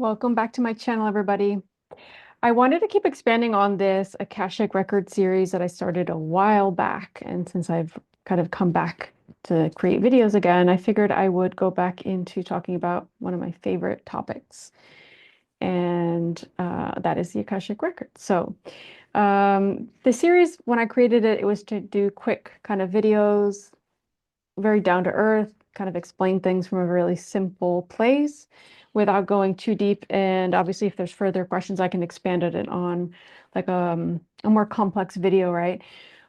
Welcome back to my channel, everybody. I wanted to keep expanding on this Akashic Record series that I started a while back. And since I've kind of come back to create videos again, I figured I would go back into talking about one of my favorite topics. And that is the Akashic Records. So the series, when I created it, it was to do quick kind of videos, very down to earth, kind of explain things from a really simple place without going too deep. And obviously, if there's further questions, I can expand it on like a more complex video, right?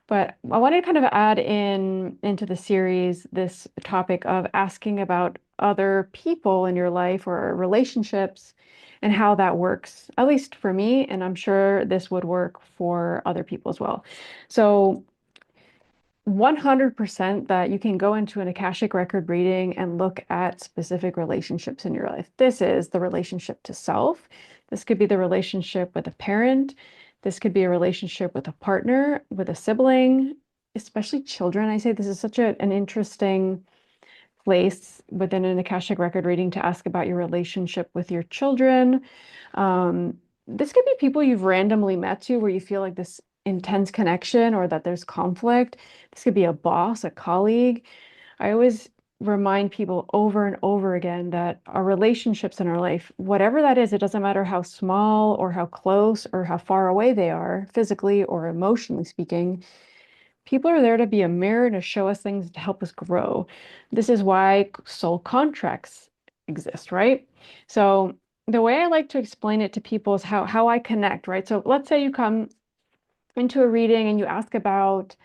But I wanted to kind of add into the series this topic of asking about other people in your life or relationships and how that works, at least for me, and I'm sure this would work for other people as well. So 100% that you can go into an Akashic record reading and look at specific relationships in your life. This is the relationship to self. This could be the relationship with a parent. This could be a relationship with a partner, with a sibling, especially children. I say this is such an interesting place within an Akashic record reading to ask about your relationship with your children. This could be people you've randomly met to where you feel like this intense connection or that there's conflict. This could be a boss, a colleague. I always remind people over and over again that our relationships in our life, whatever that is, it doesn't matter how small or how close or how far away they are, physically or emotionally speaking. People are there to be a mirror to show us things to help us grow. This is why soul contracts exist, right? So the way I like to explain it to people is how I connect, right? So let's say you come into a reading and you ask about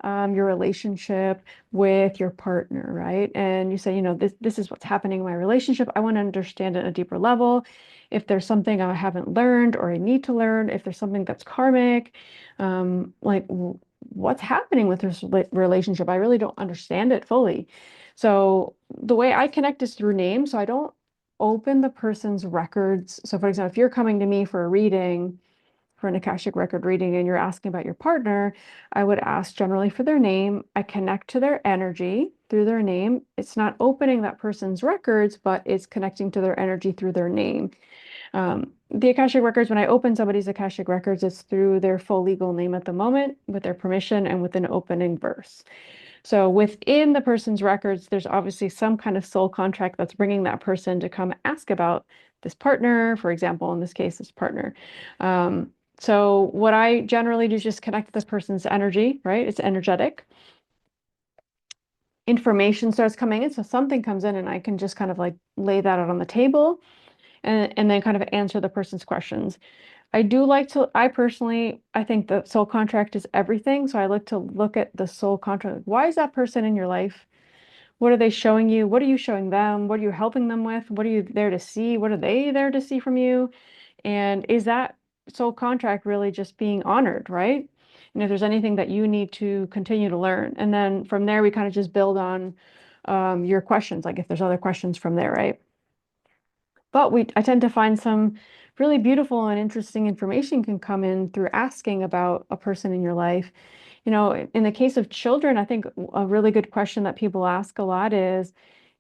your relationship with your partner, right? And you say, this is what's happening in my relationship. I want to understand it at a deeper level. If there's something I haven't learned or I need to learn, if there's something that's karmic, what's happening with this relationship? I really don't understand it fully. So the way I connect is through name. So I don't open the person's records. So for example, if you're coming to me for a reading, for an Akashic record reading, and you're asking about your partner, I would ask generally for their name. I connect to their energy through their name. It's not opening that person's records, but it's connecting to their energy through their name. The Akashic Records, when I open somebody's Akashic Records, it's through their full legal name at the moment, with their permission and with an opening verse. So within the person's records, there's obviously some kind of soul contract that's bringing that person to come ask about this partner, for example, in this case, this partner. So what I generally do is just connect this person's energy, right? It's energetic. Information starts coming in. So something comes in and I can just kind of like lay that out on the table and then kind of answer the person's questions. I personally, I think the soul contract is everything. So I like to look at the soul contract. Why is that person in your life? What are they showing you? What are you showing them? What are you helping them with? What are you there to see? What are they there to see from you? And is that soul contract really just being honored, right? And if there's anything that you need to continue to learn. And then from there, we kind of just build on your questions, like if there's other questions from there, right? But I tend to find some really beautiful and interesting information can come in through asking about a person in your life. In the case of children, I think a really good question that people ask a lot is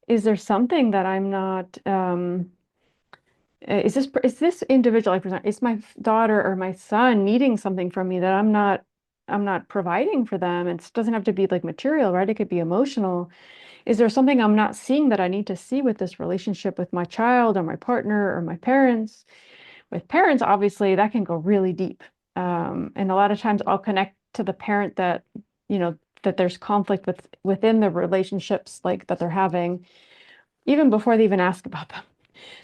there something that I'm not, is this individual, like, for example, is my daughter or my son needing something from me that I'm not providing for them? It doesn't have to be like material, right? It could be emotional. Is there something I'm not seeing that I need to see with this relationship with my child or my partner or my parents? With parents, obviously, that can go really deep. And a lot of times I'll connect to the parent that there's conflict within the relationships like that they're having, even before they even ask about them.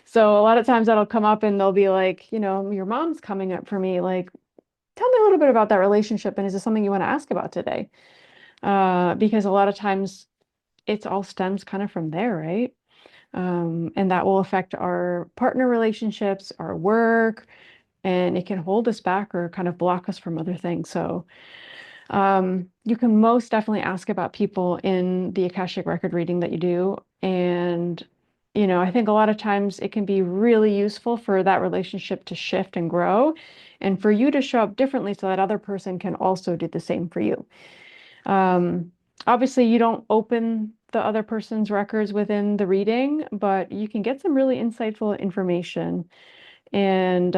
So a lot of times that'll come up and they'll be like, your mom's coming up for me. Like, tell me a little bit about that relationship. And is this something you want to ask about today? Because a lot of times it's all stems kind of from there, right? And that will affect our partner relationships, our work, and it can hold us back or kind of block us from other things. So you can most definitely ask about people in the Akashic record reading that you do. And, I think a lot of times it can be really useful for that relationship to shift and grow and for you to show up differently so that other person can also do the same for you. Obviously, you don't open the other person's records within the reading, but you can get some really insightful information, and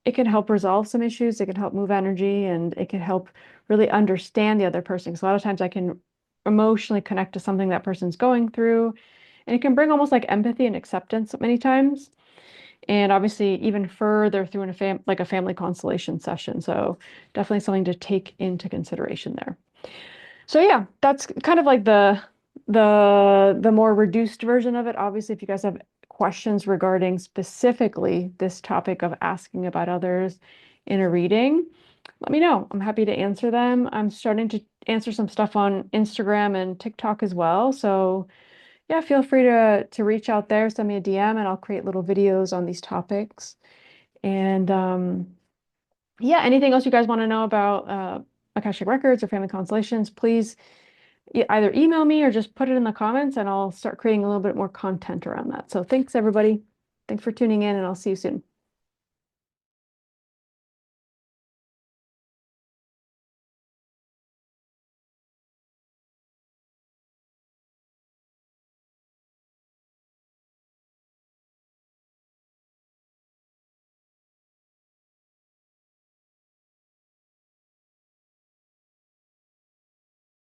it can help resolve some issues. It can help move energy, and it can help really understand the other person. Because a lot of times I can emotionally connect to something that person's going through, and it can bring almost like empathy and acceptance many times. And obviously even further through like a family constellation session. So definitely something to take into consideration there. So yeah, that's kind of like the more reduced version of it. Obviously, if you guys have questions regarding specifically this topic of asking about others in a reading, let me know. I'm happy to answer them. I'm starting to answer some stuff on Instagram and TikTok as well. So yeah, feel free to reach out there, send me a DM, and I'll create little videos on these topics. And yeah, anything else you guys want to know about Akashic Records or Family Constellations, please either email me or just put it in the comments, and I'll start creating a little bit more content around that. So thanks, everybody. Thanks for tuning in, and I'll see you soon.